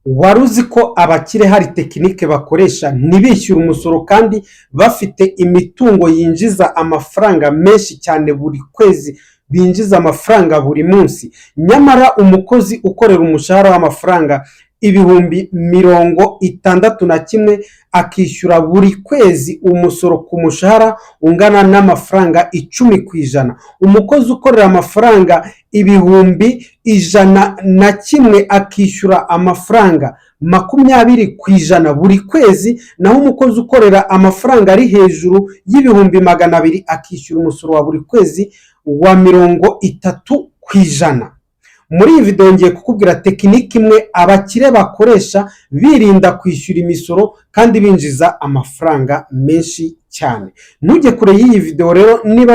wari uzi ko abakire hari tekinike bakoresha ntibishyure umusoro kandi bafite imitungo yinjiza amafaranga menshi cyane buri kwezi, binjiza amafaranga buri munsi, nyamara umukozi ukorera umushahara w'amafaranga ibihumbi 61 akishyura buri kwezi umusoro ku mushahara ungana n'amafaranga 10%. Umukozi ukorera amafaranga ibihumbi 101 akishyura amafaranga 20% buri kwezi, naho umukozi ukorera amafaranga ari hejuru y'ibihumbi 200 akishyura umusoro wa buri kwezi wa 30%. Muri iyi video ngiye kukubwira tekinike imwe abakire bakoresha birinda kwishyura imisoro kandi binjiza amafaranga menshi cyane. Ntujye kure y'iyi video rero, niba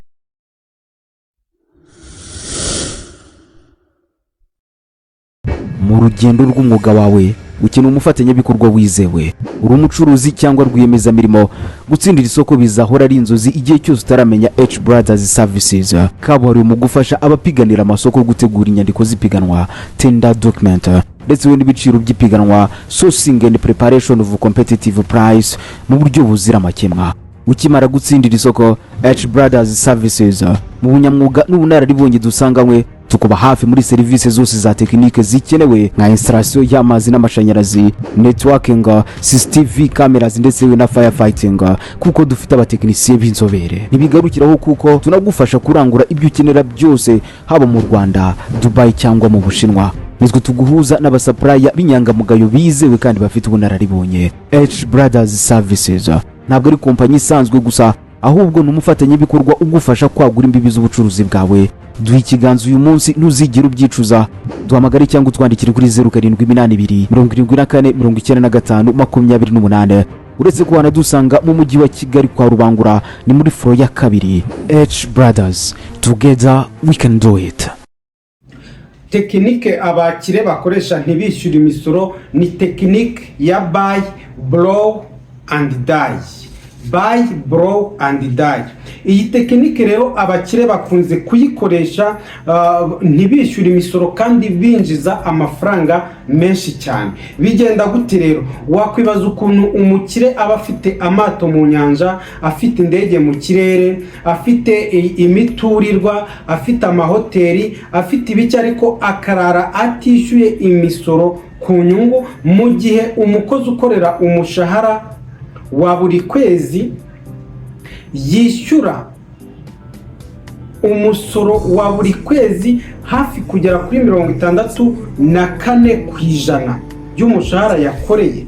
mu rugendo rw'umwuga wawe ukeneye umufatanyabikorwa wizewe, uri umucuruzi cyangwa rwiyemezamirimo, gutsindira isoko bizahora ari inzozi igihe cyose utaramenya H Brothers Services. Kabuhariwe mu gufasha abapiganira amasoko gutegura inyandiko z'ipiganwa, tender document, ndetse n'ibiciro by'ipiganwa, sourcing and preparation of competitive price mu buryo buzira amakemwa. Ukimara gutsindira isoko, H Brothers Services mu bunyamwuga n'ubunararibonye dusanganywe, tukuba hafi muri serivisi zose za tekinike zikenewe nka installation y'amazi n'amashanyarazi, networking, CCTV cameras ndetse na firefighting, kuko dufite abatekinisiye b'inzobere. Ntibigarukiraho kuko tunagufasha kurangura ibyo ukenera byose, haba mu Rwanda, Dubai cyangwa mu Bushinwa. Nizwe tuguhuza n'abasupplier b'inyangamugayo bizewe kandi bafite ubunararibonye. H Brothers Services ntabwo ari kompanyi isanzwe gusa, ahubwo n'umufatanyabikorwa ugufasha kwagura imbibi z'ubucuruzi bwawe. Duha ikiganza uyu munsi, ntuzigera ubyicuza. Duhamagare cyangwa utwandikire kuri 0782 74 95 28. Uretse ko wanadusanga mu mujyi wa Kigali kwa Rubangura, ni muri floor ya 2. H Brothers, together we can do it. Tekinike abakire bakoresha ntibishyura imisoro ni tekinike ya buy, blow and die. Buy, blow and die. Iyi tekinike rero abakire bakunze kuyikoresha ntibishyura imisoro kandi binjiza amafaranga menshi cyane. Bigenda gute rero? Wakwibaza ukuntu umukire aba afite amato mu nyanja, afite indege mu kirere, afite imiturirwa, afite amahoteli, afite ibiki, ariko akarara atishyuye imisoro ku nyungu, mu gihe umukozi ukorera umushahara wa buri kwezi yishyura umusoro wa buri kwezi hafi kugera kuri 64% y'umushahara yakoreye.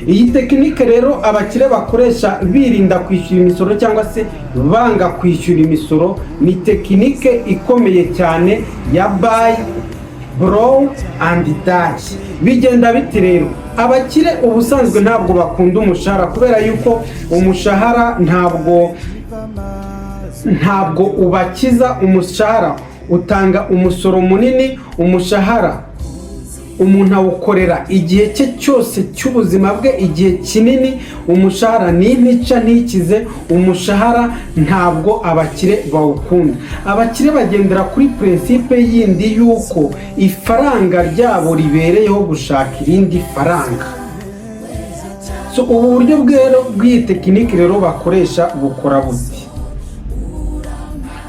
Iyi tekinike rero abakire bakoresha birinda kwishyura imisoro cyangwa se banga kwishyura imisoro ni tekinike ikomeye cyane ya buy, blow and die. Bigenda biti rero, abakire ubusanzwe ntabwo bakunda umushahara kubera yuko umushahara ntabwo ubakiza. Umushahara utanga umusoro munini, umushahara umuntu awukorera igihe cye cyose cy'ubuzima bwe, igihe kinini. Umushahara ni intica ntikize, umushahara ntabwo abakire bawukunda. Abakire bagendera kuri principe yindi yuko ifaranga ryabo ribereyeho gushaka irindi faranga. Ubu buryo bw'iyi tekinike rero bakoresha bukora buti.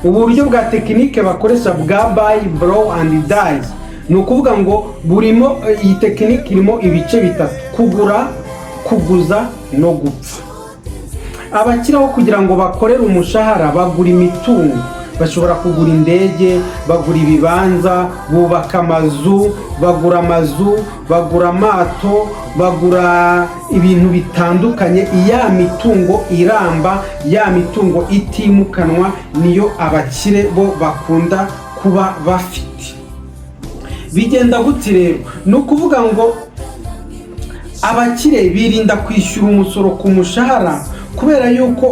Ubu buryo bwa tekinike bakoresha bwa buy, blow and die ni ukuvuga ngo burimo, iyi tekinike irimo ibice bitatu: kugura, kuguza no gupfa. Abakiraho kugira ngo bakorere umushahara bagura imitungo, bashobora kugura indege, bagura ibibanza, bubaka amazu, bagura amato, bagura ibintu bitandukanye. Ya mitungo iramba, ya mitungo itimukanwa niyo abakire bo bakunda kuba bafite. Bigenda gute rero? Ni ukuvuga ngo abakire birinda kwishyura umusoro ku mushahara kubera yuko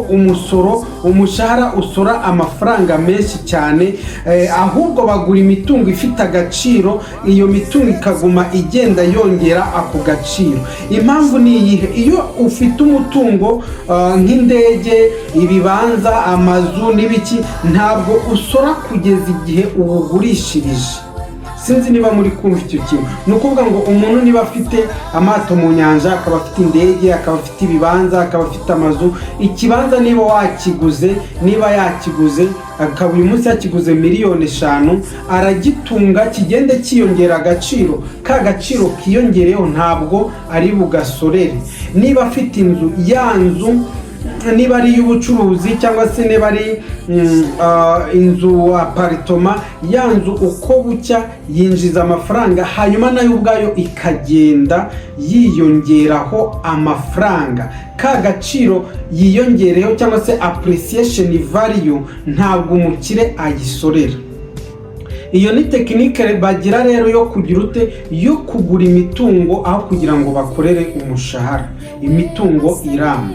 umushahara usora amafaranga menshi cyane, ahubwo bagura imitungo ifite agaciro, iyo mitungo ikaguma igenda yongera ako gaciro. Impamvu ni iyihe? Iyo ufite umutungo nk'indege, ibibanza, amazu n'ibiki, ntabwo usora kugeza igihe uwugurishirije. sinzi niba muri kumva icyo kintu. Ni ukuvuga ngo umuntu niba afite amato mu nyanja, akaba afite indege, akaba afite ibibanza, akaba afite amazu, ikibanza niba wakiguze, niba yakiguze akaba uyu munsi yakiguze 5 miliyoni, aragitunga kigende kiyongera agaciro, ka gaciro kiyongereho ntabwo ari bugasorere. Niba afite inzu, ya nzu niba ari iy'ubucuruzi cyangwa se niba ari inzu aparitoma, ya nzu uko bucya yinjiza amafaranga, hanyuma nayo ubwayo ikagenda yiyongeraho amafaranga, ka gaciro yiyongereho cyangwa se appreciation value ntabwo umukire ayisorera. Iyo ni tekinike bagira rero yo kugira ute, yo kugura imitungo aho kugira ngo bakorere umushahara. Imitungo iramba,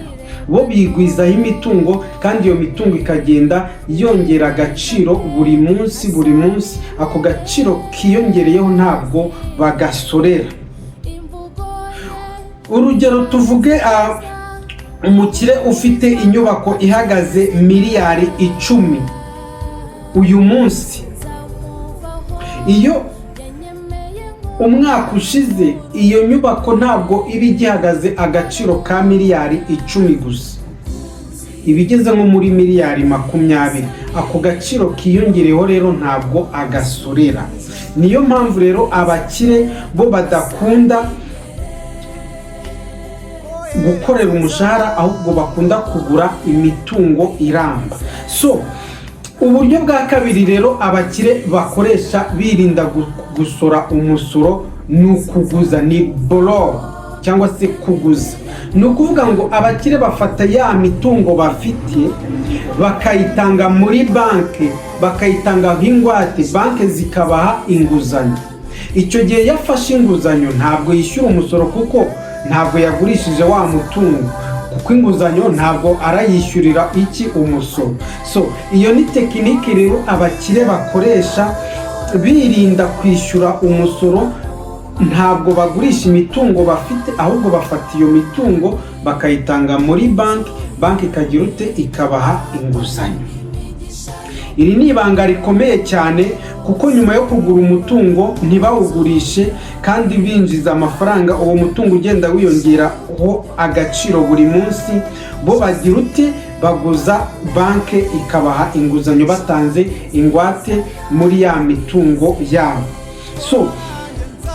bo bigwizaho imitungo kandi iyo mitungo ikagenda yongera agaciro buri munsi, ako gaciro kiyongereyeho ntabwo bagasorera. Urugero tuvuge umukire ufite inyubako ihagaze miliyari 10 uyu munsi, iyo umwaka ushize iyo nyubako ntabwo iba igihagaze agaciro ka miliyari 10 gusa, ibigeze nko muri miliyari 20, ako gaciro kiyongereho rero ntabwo agasorera. Niyo mpamvu rero abakire bo badakunda gukorera umushahara, ahubwo bakunda kugura imitungo iramba. So uburyo bwa kabiri rero abakire bakoresha birinda gusora umusoro ni ukuguza, ni borrow cyangwa se kuguza. Ni ukuvuga ngo abakire bafata ya mitungo bafite bakayitanga muri banki, bakayitanga nk'ingwate, banki zikabaha inguzanyo. Icyo gihe yafashe inguzanyo ntabwo yishyura umusoro kuko ntabwo yagurishije wa mutungo, kuko inguzanyo ntabwo arayishyurira umusoro. So iyo ni tekinike rero abakire bakoresha birinda kwishyura umusoro. Ntabwo bagurisha imitungo bafite, ahubwo bafata iyo mitungo bakayitanga muri banki ikagira ute, ikabaha inguzanyo. Iri ni ibanga rikomeye cyane kuko nyuma yo kugura umutungo ntibawugurishe kandi binjiza amafaranga, uwo mutungo ugenda wiyongeraho agaciro buri munsi, bo bagira ute, baguza banki ikabaha inguzanyo batanze ingwate muri ya mitungo yabo. So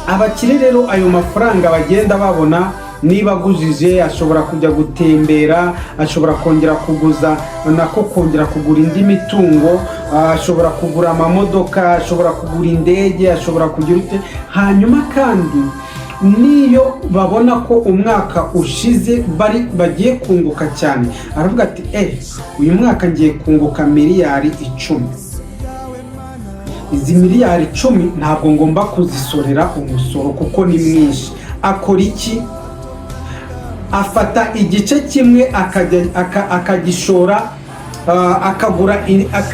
abakire rero ayo mafaranga bagenda babona, niba agujije ashobora kujya gutembera, ashobora kongera kuguza kongera kugura indi mitungo, ashobora kugura amamodoka, ashobora kugura indege, ashobora kugira ute. Hanyuma kandi niyo babona ko umwaka ushize bagiye kunguka cyane, aravuga ati uyu mwaka ngiye kunguka miliyari 10, izi miliyari 10 ntabwo ngomba kuzisorera umusoro kuko ni mwinshi. Akora iki? Afata igice kimwe akagishora,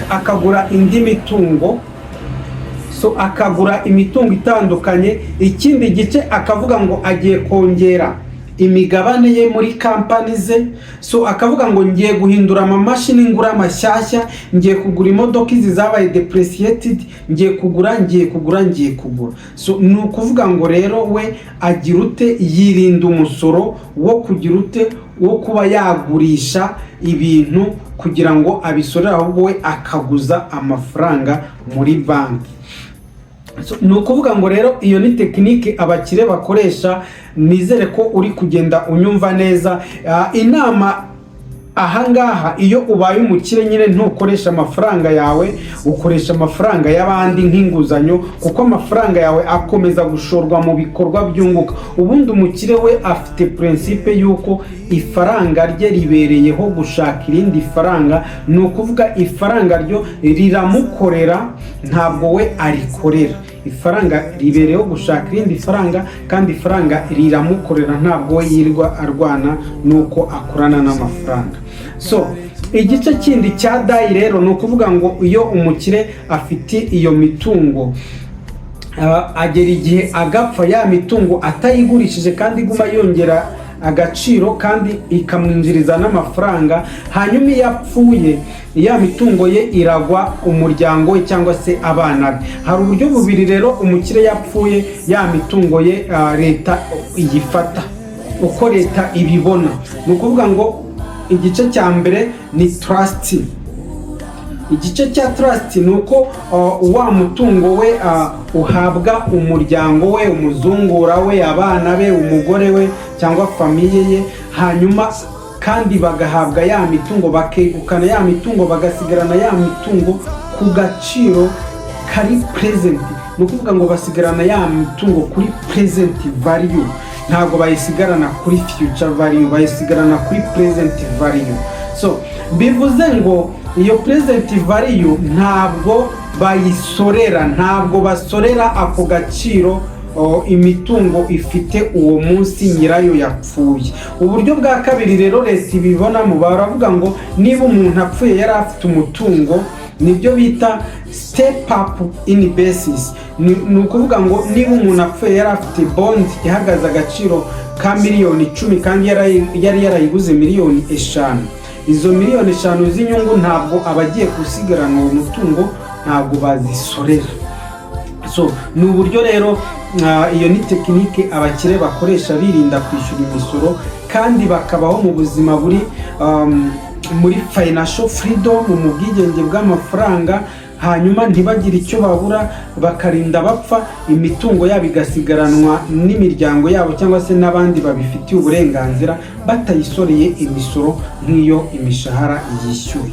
akagura indi mitungo. So akagura imitungo itandukanye, ikindi gice akavuga ngo agiye kongera imigabane ye muri kampani ze. So akavuga ngo ngiye guhindura amamashini, ngura amashyashya, ngiye kugura imodoka izi zabaye depreciated, ngiye kugura. So ni ukuvuga ngo rero we agira ute, yirinda umusoro wo kugira ute, wo kuba yagurisha ibintu kugira ngo abisorere, ahubwo we akaguza amafaranga muri banki. Ni ukuvuga ngo rero iyo ni tekinike abakire bakoresha. Nizere ko uri kugenda unyumva neza. Inama ahangaha, iyo ubaye umukire nyine ntukoresha amafaranga yawe, ukoresha amafaranga y'abandi nk'inguzanyo, kuko amafaranga yawe akomeza gushorwa mu bikorwa byunguka. Ubundi umukire we afite principe yuko ifaranga rye ribereyeho gushaka irindi faranga. Ni ukuvuga ifaranga ryo riramukorera, ntabwo we arikorera. Ifaranga ribereyeho gushaka irindi faranga kandi ifaranga riramukorera, ntabwo we yirirwa arwana nuko akorana n'amafaranga. So igice kindi cya dayi rero ni ukuvuga ngo iyo umukire afite iyo mitungo, agera igihe agapfa, ya mitungo atayigurishije kandi iguma yongera agaciro kandi ikamwinjiriza n'amafaranga. Hanyuma iyo apfuye ya mitungo ye iragwa umuryango we cyangwa se abana be. Hari uburyo bubiri rero umukire yapfuye ya mitungo ye leta iyifata, uko leta ibibona. Ni ukuvuga ngo igice cya mbere ni trust. Igice cya trust ni uko wa mutungo we uhabwa umuryango we, umuzungura we, abana be, umugore we cyangwa famiye ye, hanyuma kandi bagahabwa ya mitungo, bakegukana ya mitungo, bagasigarana ya mitungo ku gaciro kari present. Ni ukuvuga ngo basigarana ya mitungo kuri present value, ntabwo bayisigarana kuri future value, bayisigarana kuri present value. So bivuze ngo iyo present value ntabwo bayisorera, ntabwo basorera ako gaciro imitungo ifite uwo munsi nyirayo yapfuye. Uburyo bwa kabiri rero leta ibibonamo, baravuga ngo niba umuntu apfuye yari afite umutungo, nibyo bita step up in basis. Ni ukuvuga ngo niba umuntu apfuye yari afite bond ihagaze agaciro ka miliyoni 10 kandi yari yarayiguze miliyoni 5, izo miliyoni 5 z'inyungu ntabwo abagiye gusigarana uwo mutungo, ntabwo bazisorera. So ni uburyo rero iyo ni tekinike abakire bakoresha birinda kwishyura imisoro kandi bakabaho mu buzima buri muri financial freedom, mu bwigenge bw'amafaranga, hanyuma ntibagire icyo babura, bakarinda bapfa, imitungo yabo igasigaranwa n'imiryango yabo cyangwa se n'abandi babifitiye uburenganzira, batayisoreye imisoro nk'iyo imishahara yishyuwe.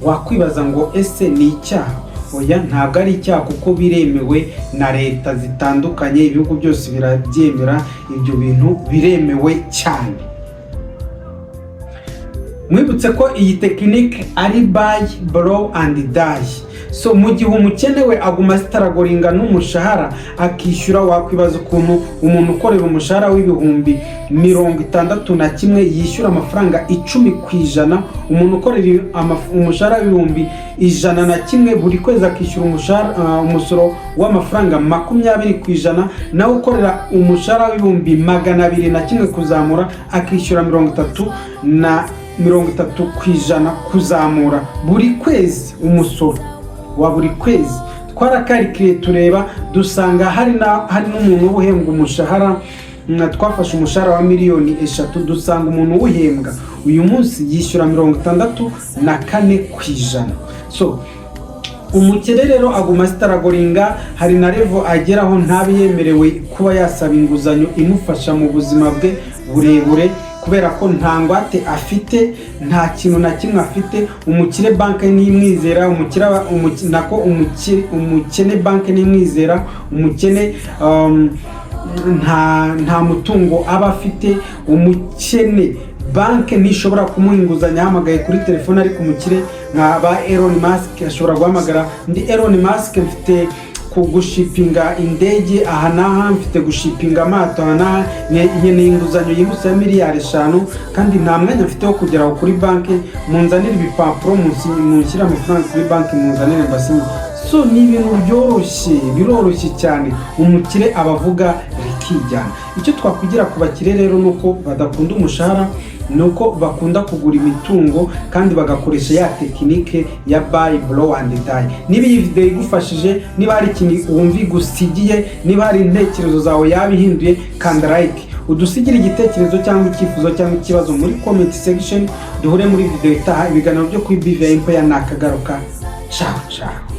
Wakwibaza ngo ese ni icyaha? Oya, ntabwo ari icyaha kuko biremewe na leta zitandukanye, ibihugu byose birabyemera, ibyo bintu biremewe cyane. Mwibutse ko iyi tekinike ari buy, borrow and die. So mu gihe umukene we aguma zitaragoringa n'umushahara akishyura, wakwibaza ukuntu umuntu ukorera umushahara w'ibihumbi 61 yishyura amafaranga 10%, umuntu ukorera umushahara w'ibihumbi 101 buri kwezi akishyura umusoro w'amafaranga 20%, nawe ukorera umushahara w'ibihumbi 201 kuzamura akishyura 30% kuzamura buri kwezi umusoro wa buri kwezi. Twarakarikire tureba dusanga hari n'umuntu uhembwa umushahara, twafashe umushahara wa miliyoni 3, dusanga umuntu uhembwa uyu munsi yishyura 64%. So umukire rero aguma zitaragoringa, hari na level ageraho ntabiyemerewe kuba yasaba inguzanyo imufasha mu buzima bwe burebure, kubera ko nta ngwate afite, nta kintu na kimwe afite. Umukire banke nimwizera, umukene banke nimwizera, umukene nta mutungo aba afite. Umukene banke nishobora kumuha inguzanyo ahamagaye kuri telefone, ariko umukire nka ba Elon Musk ashobora guhamagara, ndi Elon Musk mfite kugushipinga indege aha naha, mfite gushipinga amato aha naha, nkeneye inguzanyo yihuse ya miliyari 5 kandi nta mwanya mfite wo kugera kuri banki, munzanire ibipapuro, munshyira amafaranga kuri banki, munzanire mbasinye. So ni ibintu biroroshye cyane, umukire abavuga rikijyana. Icyo twakwigira ku bakire rero nuko badakunda umushahara, nuko bakunda kugura imitungo kandi bagakoresha ya tekinike ya buy, borrow and die. Niba iyi video igufashije, niba hari ikintu wumva igusigiye, niba hari intekerezo zawe yabihinduye, kanda like, udusigire igitekerezo cyangwa icyifuzo cyangwa ikibazo muri comment section. Duhure muri video itaha. Ibiganiro byo kuri BVA Empire nakagaruka. Ciao ciao.